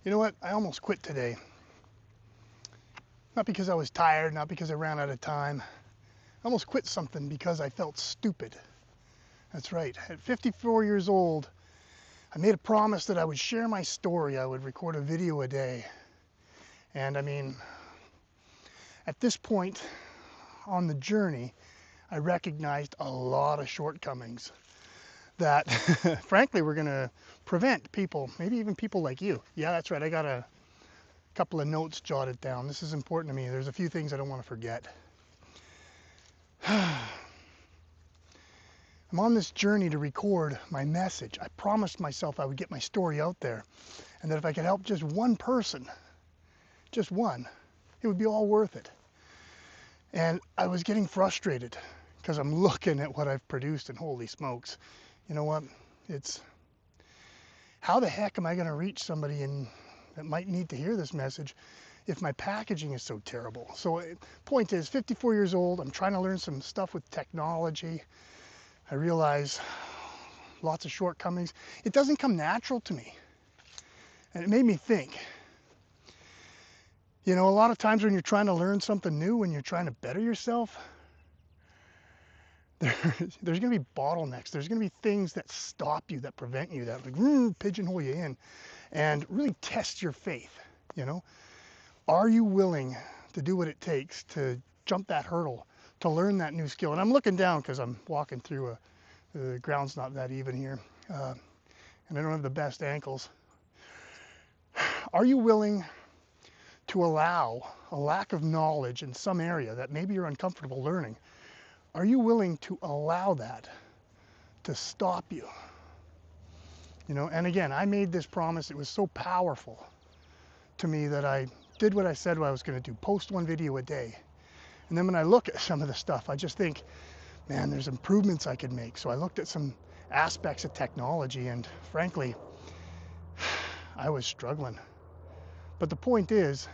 You know what? I almost quit today. Not because I was tired, not because I ran out of time. I almost quit something because I felt stupid. That's right. At 54 years old, I made a promise that I would share my story. I would record a video a day. And I mean, at this point on the journey, I recognized a lot of shortcomings that, frankly, were going to prevent people, maybe even people like you. Yeah, that's right. I got a couple of notes jotted down. This is important to me. There's a few things I don't want to forget. I'm on this journey to record my message. I promised myself I would get my story out there, and that if I could help just one person, just one, it would be all worth it. And I was getting frustrated because I'm looking at what I've produced, and holy smokes, you know what? It's how the heck am I going to reach somebody that might need to hear this message if my packaging is so terrible? So point is, 54 years old, I'm trying to learn some stuff with technology. I realize lots of shortcomings. It doesn't come natural to me. And it made me think, you know, a lot of times when you're trying to learn something new, when you're trying to better yourself, there's going to be bottlenecks. There's going to be things that stop you, that prevent you, that like pigeonhole you in and really test your faith, you know? Are you willing to do what it takes to jump that hurdle, to learn that new skill? And I'm looking down because I'm walking through the ground's not that even here, and I don't have the best ankles. Are you willing to allow a lack of knowledge in some area that maybe you're uncomfortable learning? Are you willing to allow that to stop you? You know, and again, I made this promise. It was so powerful to me that I did what I said I was going to do, post one video a day. And then when I look at some of the stuff, I just think, man, there's improvements I could make. So I looked at some aspects of technology, and frankly, I was struggling. But the point is,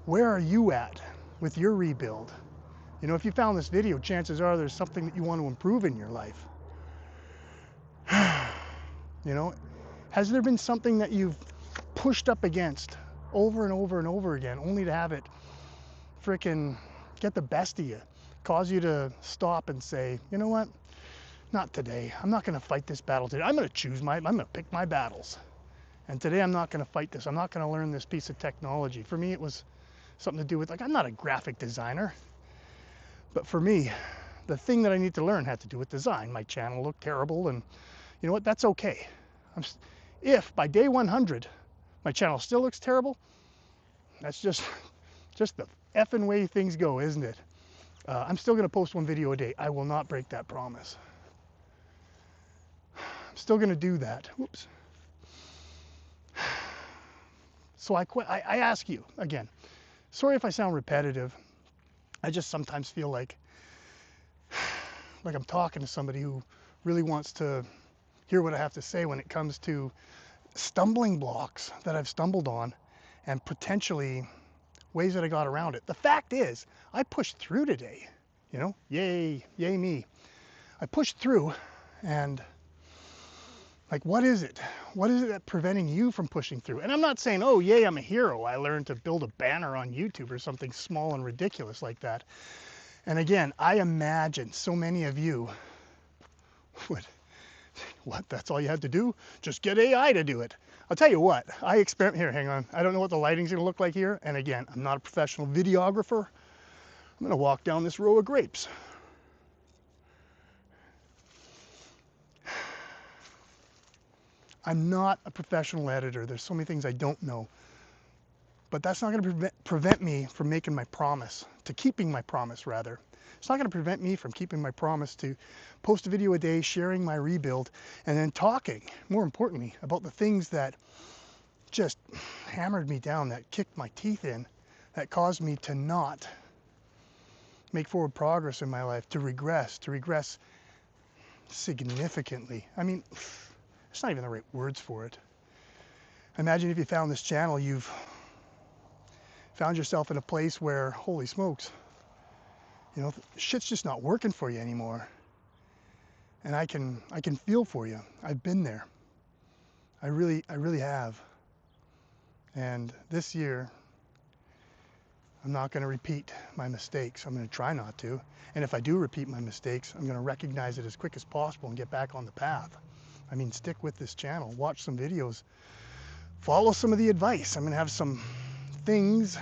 where are you at with your rebuild? You know, if you found this video, chances are there's something that you want to improve in your life. You know, has there been something that you've pushed up against over and over and over again, only to have it frickin' get the best of you, cause you to stop and say, you know what, not today. I'm not going to fight this battle today. I'm going to pick my battles. And today I'm not going to fight this. I'm not going to learn this piece of technology. For me, it was something to do with, like, I'm not a graphic designer, but for me, the thing that I need to learn had to do with design. My channel looked terrible, and you know what, that's okay. If by day 100, my channel still looks terrible, that's just the effing way things go, isn't it? I'm still going to post one video a day. I will not break that promise. I'm still going to do that. Whoops. So I quit. I ask you again, sorry if I sound repetitive. I just sometimes feel like I'm talking to somebody who really wants to hear what I have to say when it comes to stumbling blocks that I've stumbled on and potentially ways that I got around it. The fact is, I pushed through today, you know, yay me. I pushed through, and like, what is it? What is it that's preventing you from pushing through? And I'm not saying, oh, yay, I'm a hero. I learned to build a banner on YouTube or something small and ridiculous like that. And again, I imagine so many of you would, what, that's all you had to do? Just get AI to do it. I'll tell you what, here, hang on. I don't know what the lighting's gonna look like here. And again, I'm not a professional videographer. I'm gonna walk down this row of grapes. I'm not a professional editor. There's so many things I don't know. But that's not gonna prevent me from making my promise, to keeping my promise rather. It's not gonna prevent me from keeping my promise to post a video a day, sharing my rebuild, and then talking, more importantly, about the things that just hammered me down, that kicked my teeth in, that caused me to not make forward progress in my life, to regress significantly. I mean, it's not even the right words for it. Imagine if you found this channel, you've found yourself in a place where, holy smokes, you know, shit's just not working for you anymore. And I can feel for you. I've been there. I really have. And this year, I'm not going to repeat my mistakes. I'm going to try not to. And if I do repeat my mistakes, I'm going to recognize it as quick as possible and get back on the path. I mean, stick with this channel, watch some videos, follow some of the advice. I'm going to have some things,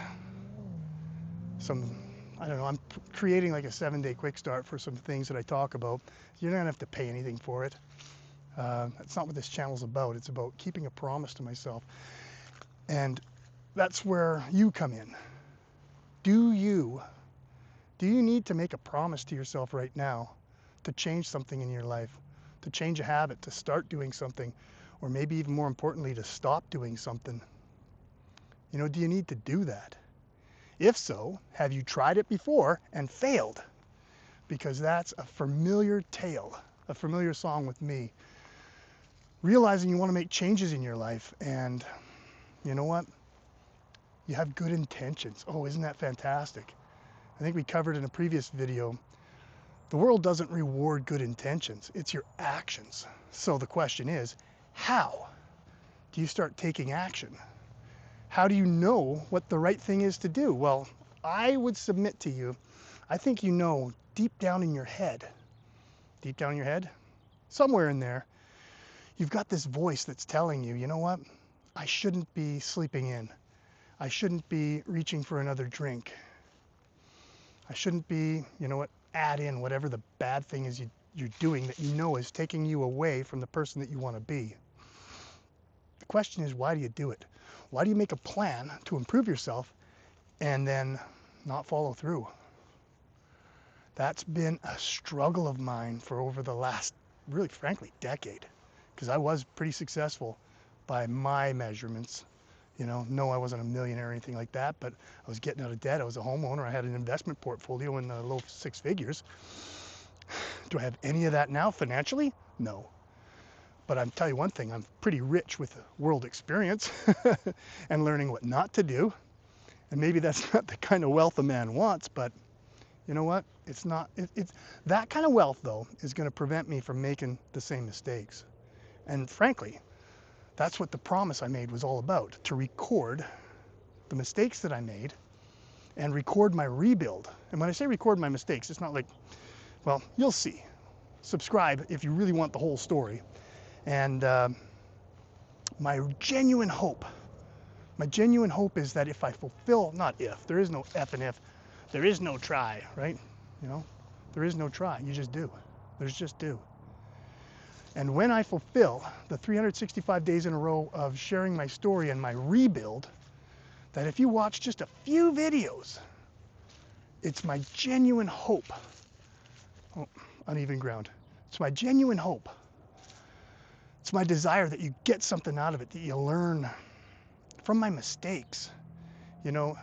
I don't know, I'm creating like a 7-day quick start for some things that I talk about. You're not going to have to pay anything for it. That's not what this channel's about. It's about keeping a promise to myself. And that's where you come in. Do you need to make a promise to yourself right now to change something in your life, to change a habit, to start doing something, or maybe even more importantly, to stop doing something? You know, do you need to do that? If so, have you tried it before and failed? Because that's a familiar tale, a familiar song with me. Realizing you want to make changes in your life, and you know what? You have good intentions. Oh, isn't that fantastic? I think we covered in a previous video, the world doesn't reward good intentions, it's your actions. So the question is, how do you start taking action? How do you know what the right thing is to do? Well, I would submit to you, I think you know deep down in your head, somewhere in there, you've got this voice that's telling you, you know what? I shouldn't be sleeping in. I shouldn't be reaching for another drink. I shouldn't be, you know what, add in whatever the bad thing is you're doing that you know is taking you away from the person that you want to be. The question is, why do you do it? Why do you make a plan to improve yourself and then not follow through? That's been a struggle of mine for over the last, really frankly, decade. Because I was pretty successful by my measurements. You know, no, I wasn't a millionaire or anything like that, but I was getting out of debt. I was a homeowner. I had an investment portfolio in the low 6 figures. Do I have any of that now financially? No. But I'll tell you one thing, I'm pretty rich with world experience and learning what not to do. And maybe that's not the kind of wealth a man wants, but you know what? It's not, it's that kind of wealth though is going to prevent me from making the same mistakes. And frankly, that's what the promise I made was all about, to record the mistakes that I made and record my rebuild. And when I say record my mistakes, it's not like, well, you'll see. Subscribe if you really want the whole story. And my genuine hope is that if I fulfill, not if, there is no F and if, there is no try, right? You know, there is no try, you just do. There's just do. And when I fulfill the 365 days in a row of sharing my story and my rebuild, that if you watch just a few videos, it's my genuine hope. Oh, uneven ground. It's my genuine hope. It's my desire that you get something out of it, that you learn from my mistakes. You know,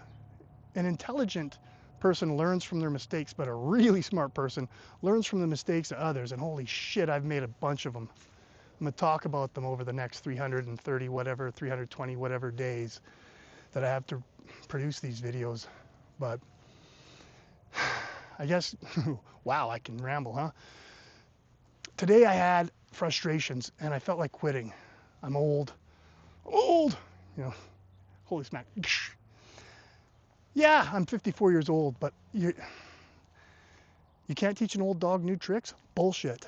an intelligent person learns from their mistakes, but a really smart person learns from the mistakes of others. And holy shit, I've made a bunch of them. I'm going to talk about them over the next 330 whatever, 320 whatever days that I have to produce these videos. But I guess, wow, I can ramble, huh? Today I had frustrations and I felt like quitting. I'm old, you know, holy smack. Yeah, I'm 54 years old, but you can't teach an old dog new tricks? Bullshit.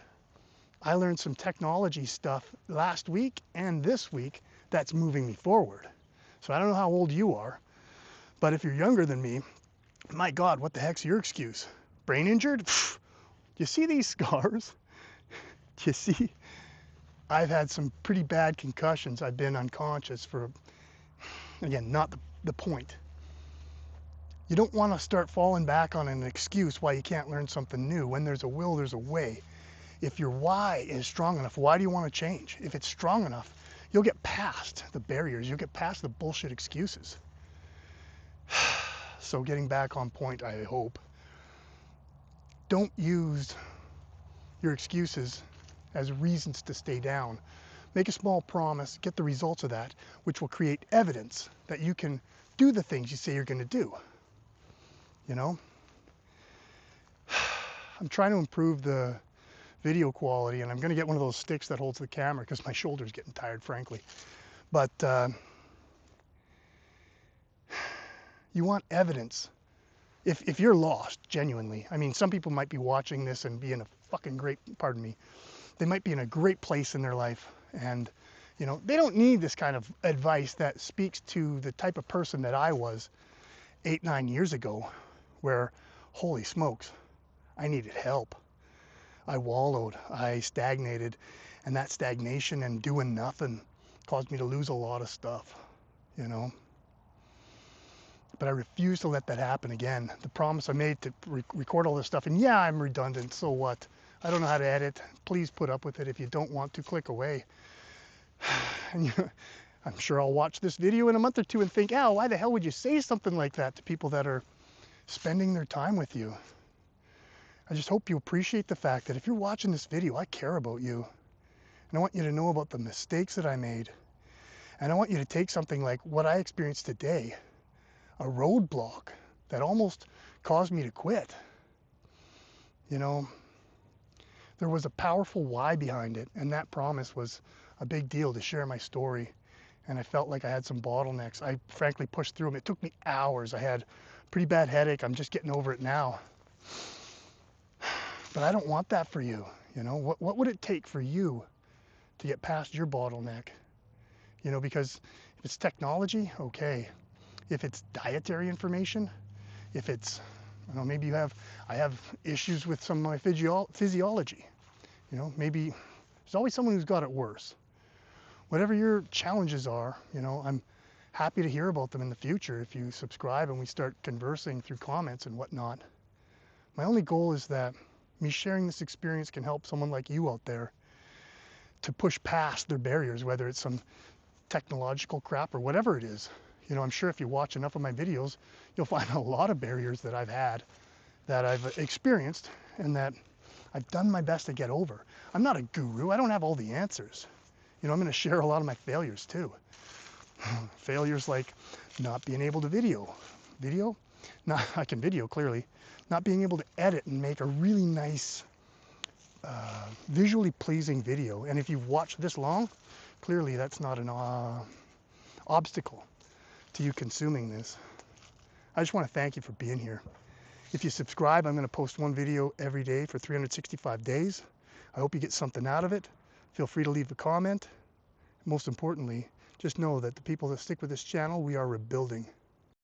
I learned some technology stuff last week and this week that's moving me forward. So I don't know how old you are, but if you're younger than me, my God, what the heck's your excuse? Brain injured? Do you see these scars? Do you see? I've had some pretty bad concussions. I've been unconscious for, again, not the point. You don't want to start falling back on an excuse why you can't learn something new. When there's a will, there's a way. If your why is strong enough, why do you want to change? If it's strong enough, you'll get past the barriers. You'll get past the bullshit excuses. So getting back on point, I hope. Don't use your excuses as reasons to stay down. Make a small promise, get the results of that, which will create evidence that you can do the things you say you're going to do. You know? I'm trying to improve the video quality, and I'm going to get one of those sticks that holds the camera because my shoulder's getting tired, frankly. But You want evidence. If you're lost, genuinely, I mean, some people might be watching this and be in a fucking great, pardon me, they might be in a great place in their life, and they don't need this kind of advice that speaks to the type of person that I was 8, 9 years ago, where, holy smokes, I needed help. I wallowed, I stagnated, and that stagnation and doing nothing caused me to lose a lot of stuff, you know. But I refuse to let that happen again. The promise I made to record all this stuff, and yeah, I'm redundant, so what? I don't know how to edit. Please put up with it. If you don't want to, click away. And I'm sure I'll watch this video in a month or two and think, Al, why the hell would you say something like that to people that are spending their time with you? I just hope you appreciate the fact that if you're watching this video, I care about you. And I want you to know about the mistakes that I made. And I want you to take something like what I experienced today, a roadblock that almost caused me to quit. There was a powerful why behind it, and that promise was a big deal to share my story. And I felt like I had some bottlenecks. I frankly pushed through them. It took me hours. I had a pretty bad headache. I'm just getting over it now. But I don't want that for you. What would it take for you to get past your bottleneck? Because if it's technology, okay. If it's dietary information, if it's, maybe I have issues with some of my physiology. Maybe there's always someone who's got it worse. Whatever your challenges are, I'm happy to hear about them in the future if you subscribe and we start conversing through comments and whatnot. My only goal is that me sharing this experience can help someone like you out there to push past their barriers, whether it's some technological crap or whatever it is. I'm sure if you watch enough of my videos, you'll find a lot of barriers that I've had, that I've experienced, and that I've done my best to get over. I'm not a guru. I don't have all the answers. I'm going to share a lot of my failures too. Failures like not being able to video. I can video clearly. Not being able to edit and make a really nice, visually pleasing video. And if you've watched this long, clearly that's not an obstacle to you consuming this. I just want to thank you for being here. If you subscribe, I'm going to post one video every day for 365 days. I hope you get something out of it. Feel free to leave a comment. Most importantly, just know that the people that stick with this channel, we are rebuilding.